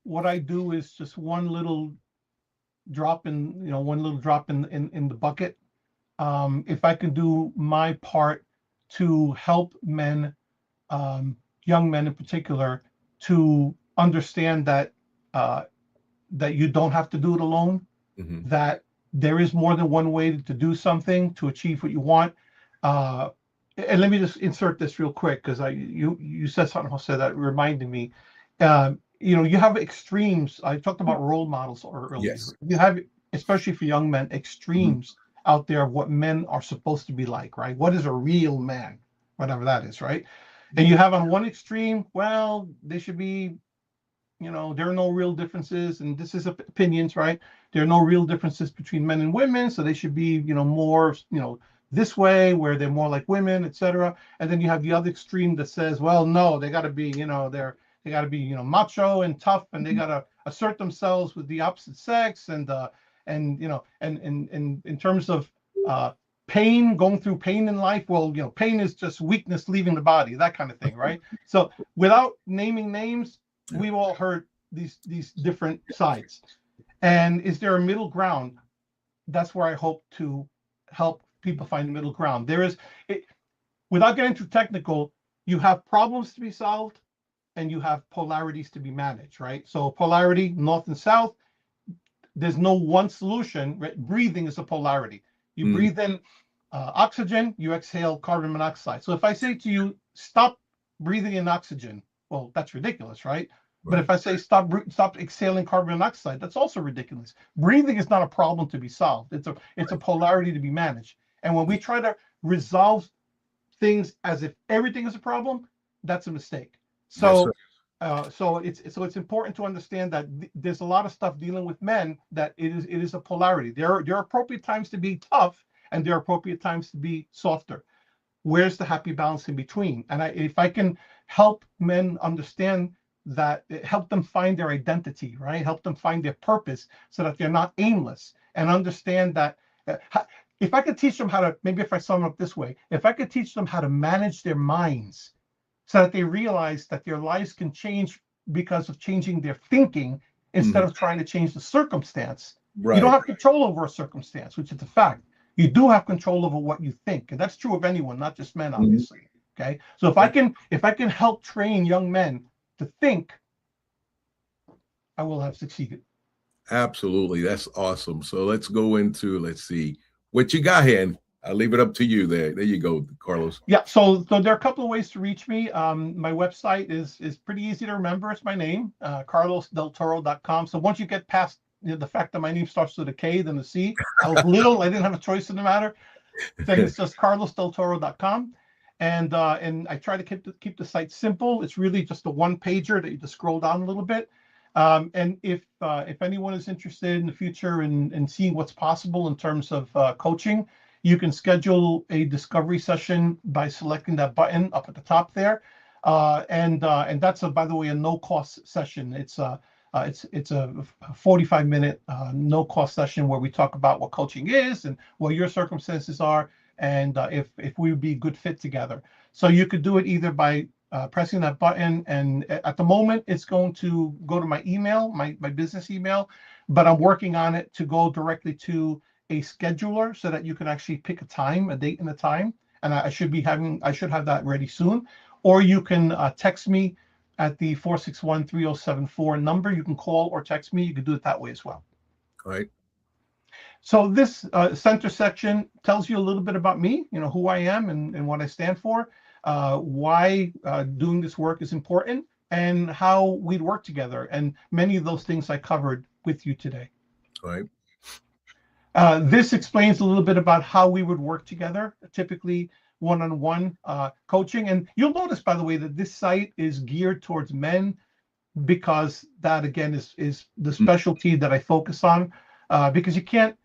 what I do is just one little drop in the bucket. If I can do my part to help men, young men in particular, to understand that that you don't have to do it alone, that there is more than one way to do something to achieve what you want. And let me just insert this real quick, because you said something, Jose, that reminded me. You have extremes. I talked about role models earlier. Yes. You have, especially for young men, extremes out there of what men are supposed to be like, right? What is a real man, whatever that is, right? And you have on one extreme, well, they should be, there are no real differences, and this is opinions, right? There are no real differences between men and women, so they should be, more, this way, where they're more like women, etc. And then you have the other extreme that says, well, no, they got to be, they got to be, macho and tough, and they got to assert themselves with the opposite sex, and in terms of pain, going through pain in life, well, pain is just weakness leaving the body, that kind of thing, right? So without naming names, we've all heard these different sides. And is there a middle ground? That's where I hope to help people find the middle ground. Without getting too technical, you have problems to be solved and you have polarities to be managed, right? So polarity, north and south, there's no one solution. Right? Breathing is a polarity. You breathe in oxygen, you exhale carbon monoxide. So if I say to you, stop breathing in oxygen, well, that's ridiculous, right? But if I say stop exhaling carbon monoxide, that's also ridiculous. Breathing is not a problem to be solved. It's a polarity to be managed. And when we try to resolve things as if everything is a problem, that's a mistake. So, so it's important to understand that there's a lot of stuff dealing with men that it is a polarity. There are appropriate times to be tough, and there are appropriate times to be softer. Where's the happy balance in between? And if I can help men understand that, help them find their identity, right? Help them find their purpose so that they're not aimless, and understand that if I could teach them how to, maybe if I sum it up this way, if I could teach them how to manage their minds so that they realize that their lives can change because of changing their thinking instead of trying to change the circumstance. You don't have control over a circumstance, which is a fact. You do have control over what you think, and that's true of anyone, not just men, obviously. Okay, so if I can help train young men to think, I will have succeeded. Absolutely. That's awesome. So let's go into, let's see what you got here. And I'll leave it up to you there. There you go, Carlos. Yeah. So there are a couple of ways to reach me. My website is pretty easy to remember. It's my name, KarlosDelToro.com. So once you get past the fact that my name starts with a K than a C, I was little, I didn't have a choice in the matter. Then it's just KarlosDelToro.com. And I try to keep the site simple. It's really just a one pager that you just scroll down a little bit. And if anyone is interested in the future in seeing what's possible in terms of coaching, you can schedule a discovery session by selecting that button up at the top there. And that's by the way, a no-cost session. It's a 45-minute no-cost session where we talk about what coaching is and what your circumstances are, and if we would be a good fit together. So you could do it either by pressing that button, and at the moment it's going to go to my email, my business email, but I'm working on it to go directly to a scheduler so that you can actually pick a time, a date and a time, and I should have that ready soon. Or you can text me at the 461-3074 number. You can call or text me. You can do it that way as well. All right. So this center section tells you a little bit about me, who I am and what I stand for, why doing this work is important, and how we'd work together. And many of those things I covered with you today. All right. This explains a little bit about how we would work together, typically one-on-one coaching. And you'll notice, by the way, that this site is geared towards men, because that, again, is the specialty that I focus on, because you can't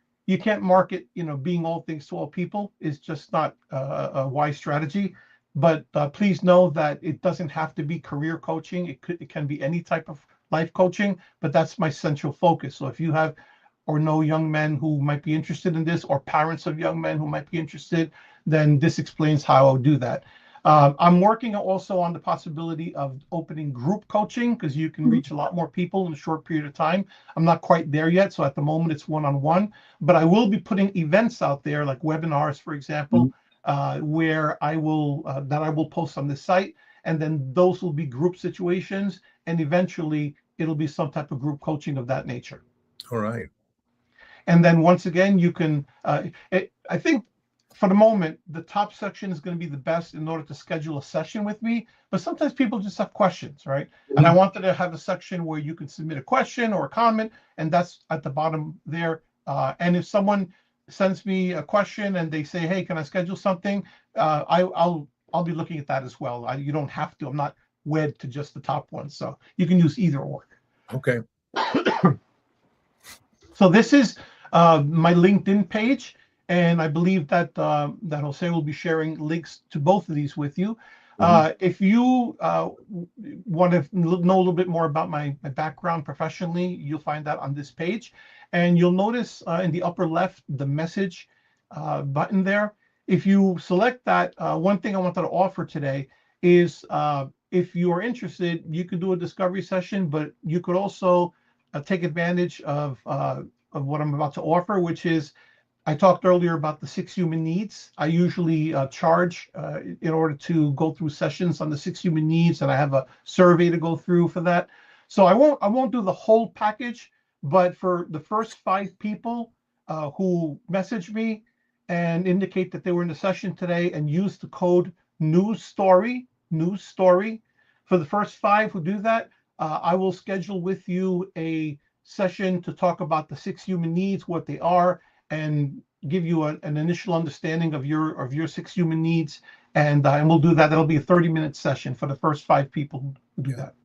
market, being all things to all people is just not a wise strategy. But please know that it doesn't have to be career coaching. It can be any type of life coaching, but that's my central focus. So if you have or know young men who might be interested in this, or parents of young men who might be interested, then this explains how I'll do that. I'm working also on the possibility of opening group coaching, because you can reach a lot more people in a short period of time. I'm not quite there yet, so at the moment it's one-on-one, but I will be putting events out there, like webinars, for example, where I will post on this site, and then those will be group situations, and eventually it'll be some type of group coaching of that nature. All right. And then once again, you can, I think for the moment, the top section is going to be the best in order to schedule a session with me. But sometimes people just have questions, right? And I wanted to have a section where you can submit a question or a comment, and that's at the bottom there. And if someone sends me a question and they say, "Hey, can I schedule something?" I'll be looking at that as well. You don't have to. I'm not wed to just the top one, so you can use either or. Okay. So this is my LinkedIn page, and I believe that that Jose will be sharing links to both of these with you. If you want to know a little bit more about my background professionally, you'll find that on this page. And you'll notice in the upper left, the message button there. If you select that, one thing I wanted to offer today is if you are interested, you could do a discovery session, but you could also take advantage of what I'm about to offer, which is, I talked earlier about the 6 human needs. I usually charge in order to go through sessions on the 6 human needs, and I have a survey to go through for that. So I won't do the whole package, but for the first 5 people who message me and indicate that they were in the session today and use the code news story, for the first 5 who do that, I will schedule with you a session to talk about the 6 human needs, what they are, and give you an initial understanding of your 6 human needs. And we'll do that. That'll be a 30-minute session for the first 5 people who do that.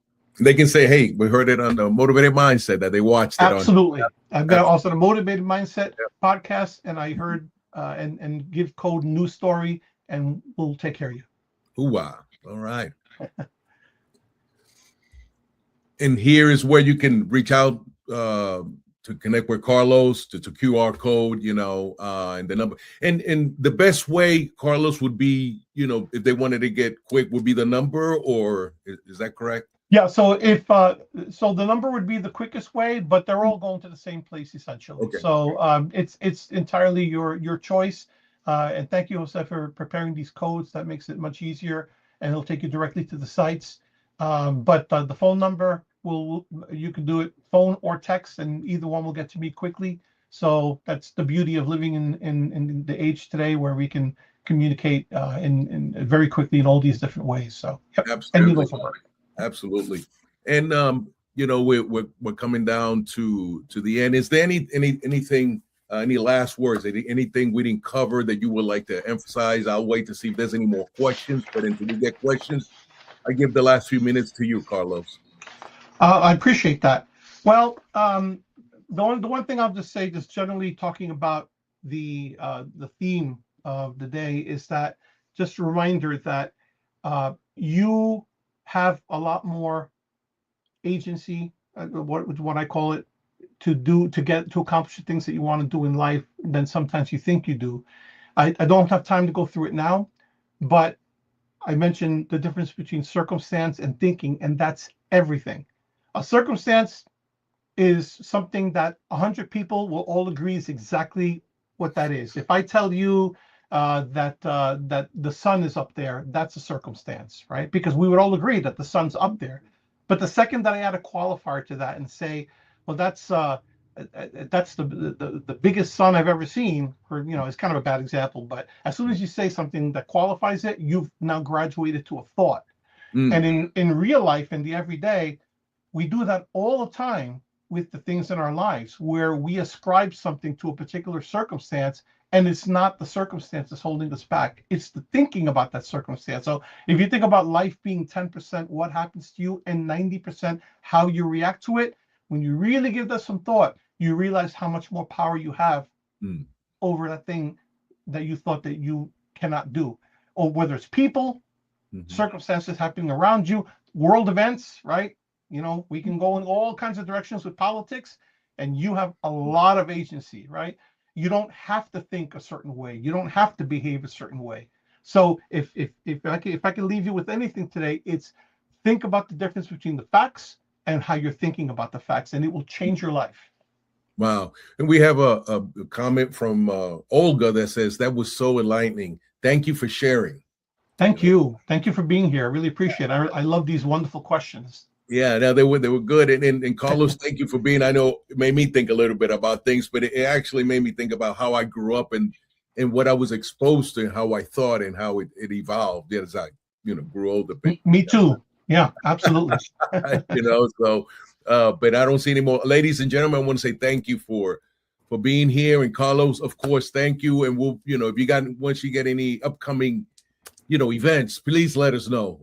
They can say, "Hey, we heard it on the Motivated Mindset," that they watched it. Absolutely. I've got also the Motivated Mindset podcast, and I heard and give code news story, and we'll take care of you. Ooh-wah. All right. And here is where you can reach out to connect with Karlos, to QR code, and the number. And the best way, Karlos, would be, if they wanted to get quick, would be the number, or is that correct? Yeah. So if so, the number would be the quickest way, but they're all going to the same place essentially. Okay. So it's entirely your choice. And thank you, Jose, for preparing these codes. That makes it much easier, and it'll take you directly to the sites. But the phone number you can do it phone or text, and either one will get to me quickly. So that's the beauty of living in the age today, where we can communicate in very quickly in all these different ways. So yep. Absolutely. Absolutely. And we're coming down to the end. Is there anything, any last words, anything we didn't cover that you would like to emphasize? I'll wait to see if there's any more questions, but until we get questions, I give the last few minutes to you, Karlos. I appreciate that. Well, the one thing I'll just say, just generally talking about the theme of the day, is that just a reminder that you have a lot more agency, what I call it, to accomplish the things that you want to do in life than sometimes you think you do. I don't have time to go through it now, but I mentioned the difference between circumstance and thinking, and that's everything. A circumstance is something that 100 people will all agree is exactly what that is. If I tell you that the sun is up there, that's a circumstance, right? Because we would all agree that the sun's up there. But the second that I add a qualifier to that and say, well, that's the biggest sun I've ever seen, or it's kind of a bad example, but as soon as you say something that qualifies it, you've now graduated to a thought. And in real life, in the everyday, we do that all the time with the things in our lives, where we ascribe something to a particular circumstance, and it's not the circumstance that's holding us back. It's the thinking about that circumstance. So if you think about life being 10% what happens to you and 90% how you react to it, when you really give that some thought, you realize how much more power you have over that thing that you thought that you cannot do. Or whether it's people, circumstances happening around you, world events, right? We can go in all kinds of directions with politics, and you have a lot of agency, right? You don't have to think a certain way. You don't have to behave a certain way. So if I can leave you with anything today, it's think about the difference between the facts and how you're thinking about the facts, and it will change your life. Wow. And we have a comment from Olga that says, that was so enlightening. Thank you for sharing. Thank you. Thank you for being here. I really appreciate it. I love these wonderful questions. Yeah, no, they were good. And Carlos, thank you for being. I know it made me think a little bit about things, but it actually made me think about how I grew up and what I was exposed to and how I thought and how it evolved as I, grew older. Me too. Yeah, absolutely. So but I don't see any more. Ladies and gentlemen, I want to say thank you for being here. And Carlos, of course, thank you. And we'll, if once you get any upcoming events, please let us know,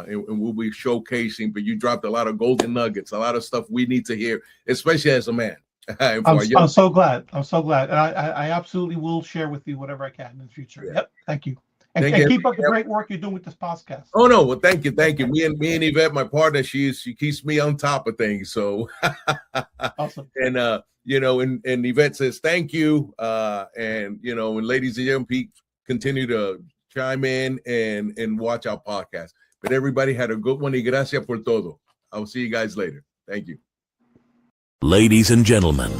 and we'll be showcasing. But you dropped a lot of golden nuggets, a lot of stuff we need to hear, especially as a man. I'm so glad. I'm so glad. And I absolutely will share with you whatever I can in the future. Yeah. Yep. Thank you. And keep up the great work you're doing with this podcast. Oh no, well, thank you. Me and Yvette, my partner, she keeps me on top of things. So awesome. And and Yvette says thank you. And ladies and gentlemen, continue to chime in and watch our podcast. But everybody had a good one. Y gracias por todo. I'll see you guys later. Thank you. Ladies and gentlemen,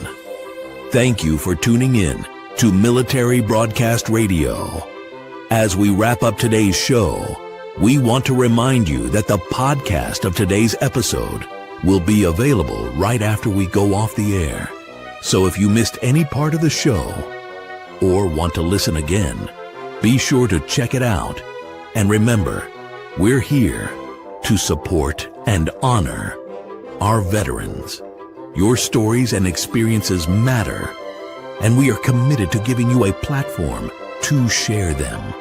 thank you for tuning in to Military Broadcast Radio. As we wrap up today's show, we want to remind you that the podcast of today's episode will be available right after we go off the air. So if you missed any part of the show or want to listen again, be sure to check it out. And remember, we're here to support and honor our veterans. Your stories and experiences matter, and we are committed to giving you a platform to share them.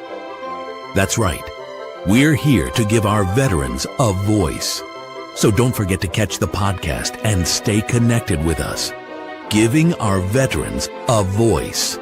That's right. We're here to give our veterans a voice. So don't forget to catch the podcast and stay connected with us. Giving our veterans a voice.